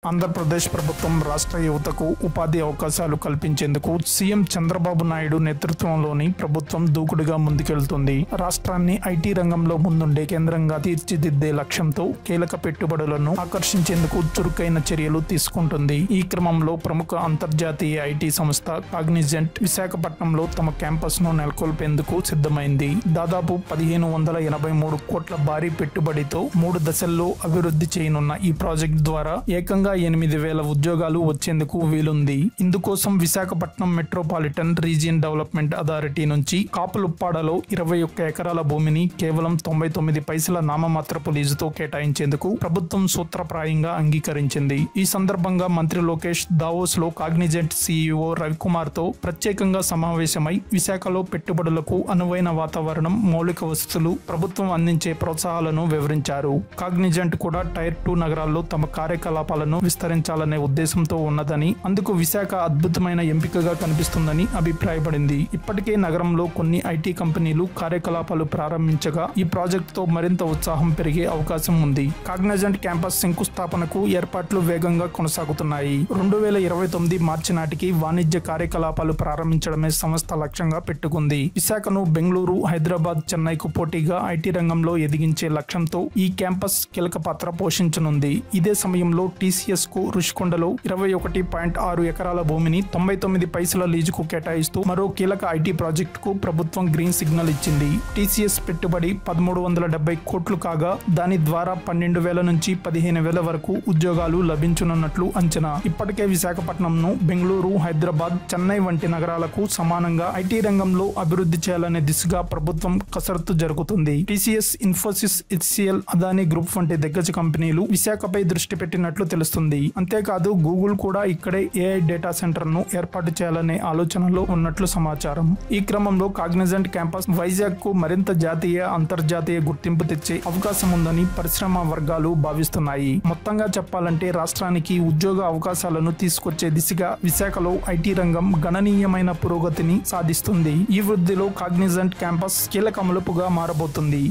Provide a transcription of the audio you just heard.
ఆంధ్రప్రదేశ్ ప్రభుత్వం రాష్ట్ర యువతకు ఉపాధి అవకాశాలు కల్పించేందుకు సీఎం చంద్రబాబు నాయుడు నేతృత్వంలోని ప్రభుత్వం దూకుడుగా ముందుకెళ్తుంది. రాష్ట్రాన్ని ఐటీ రంగంలో ముందుండే కేంద్రంగా తీర్చిదిద్దే లక్ష్యంతో కీలక పెట్టుబడులను ఆకర్షించేందుకు చురుకైన చర్యలు తీసుకుంటుంది. ఈ క్రమంలో ప్రముఖ అంతర్జాతీయ ఐటీ సంస్థ కాగ్నిజెంట్ విశాఖపట్నంలో తమ క్యాంపస్ ను నెలకొల్పేందుకు సిద్ధమైంది. దాదాపు 1583 కోట్ల భారీ పెట్టుబడితో 3 దశల్లో అభివృద్ధి చేయనున్న ఈ ప్రాజెక్ట్ ద్వారా ఏకంగా 8,000 ఉద్యోగాలు వచ్చేందుకు వీలుంది. ఇందుకోసం Visakhapatnam metropolitan region development authority నుంచి కాపులుప్పాడలో 21 ఎకరాల భూమిని కేవలం 99 పైసల నామమాత్రపు లీజుతో కేటాయించేందుకు ప్రభుత్వం సూత్రప్రాయంగా అంగీకరించింది. ఈ సందర్భంగా మంత్రి లోకేష్ దావోస్ లో కాగ్నిజెంట్ సీఈఓ రవికుమార్ తో ప్రత్యేకంగా సమావేశమై విశాఖలో పెట్టుబడులకు అనువైన వాతావరణం, మౌలిక వసతులు, ప్రభుత్వం అందించే ప్రోత్సాహాలను వివరించారు. కాగ్నిజెంట్ కూడా టైర్ 2 నగరాల్లో తమ కార్యకలాపాలను విస్తరించాలనే ఉద్దేశంతో ఉన్నదని, అందుకు విశాఖ అద్భుతమైన ఎంపికగా కనిపిస్తుందని అభిప్రాయపడింది. ఇప్పటికే నగరంలో కొన్ని ఐటీ కంపెనీలు కార్యకలాపాలు ప్రారంభించగా ఈ ప్రాజెక్టుతో మరింత ఉత్సాహం పెరిగే అవకాశం ఉంది. కాగ్నిజెంట్ క్యాంపస్ శంకుస్థాపనకు ఏర్పాట్లు వేగంగా కొనసాగుతున్నాయి. 2029 మార్చి నాటికి వాణిజ్య కార్యకలాపాలు ప్రారంభించడమే సంస్థ లక్ష్యంగా పెట్టుకుంది. విశాఖను బెంగళూరు, హైదరాబాద్, చెన్నైకు పోటీగా ఐటీ రంగంలో ఎదిగించే లక్ష్యంతో ఈ క్యాంపస్ కీలక పాత్ర పోషించనుంది. ఇదే సమయంలో టీసీఎస్ కు రుషికొండలో 21.6 ఎకరాల భూమిని 99 పైసల లీజుకు కేటాయిస్తూ మరో కీలక ఐటీ ప్రాజెక్టు కు ప్రభుత్వం గ్రీన్ సిగ్నల్ ఇచ్చింది. టీసీఎస్ పెట్టుబడి 1370 కోట్లు కాగా దాని ద్వారా 12,000 నుంచి 15,000 వరకు ఉద్యోగాలు లభించనున్నట్లు అంచనా. ఇప్పటికే విశాఖపట్నంను బెంగళూరు, హైదరాబాద్, చెన్నై వంటి నగరాలకు సమానంగా ఐటీ రంగంలో అభివృద్ధి చేయాలనే దిశగా ప్రభుత్వం కసరత్తు జరుగుతుంది. TCS, Infosys, HCl, Adani group వంటి దిగ్గజ కంపెనీలు విశాఖపై దృష్టి పెట్టినట్లు తెలుస్తుంది. అంతేకాదు గూగుల్ కూడా ఇక్కడే ఏఐ డేటా సెంటర్ ను ఏర్పాటు చేయాలనే ఆలోచనలో ఉన్నట్లు సమాచారం. ఈ క్రమంలో కాగ్నిజెంట్ క్యాంపస్ వైజాగ్ కు మరింత జాతీయ, అంతర్జాతీయ గుర్తింపు తెచ్చే అవకాశం ఉందని పరిశ్రమ వర్గాలు భావిస్తున్నాయి. మొత్తంగా చెప్పాలంటే రాష్ట్రానికి ఉద్యోగ అవకాశాలను తీసుకొచ్చే దిశగా విశాఖలో ఐటీ రంగం గణనీయమైన పురోగతిని సాధిస్తుంది. ఈ వృద్ధిలో కాగ్నిజెంట్ క్యాంపస్ కీలక మలుపుగా మారబోతుంది.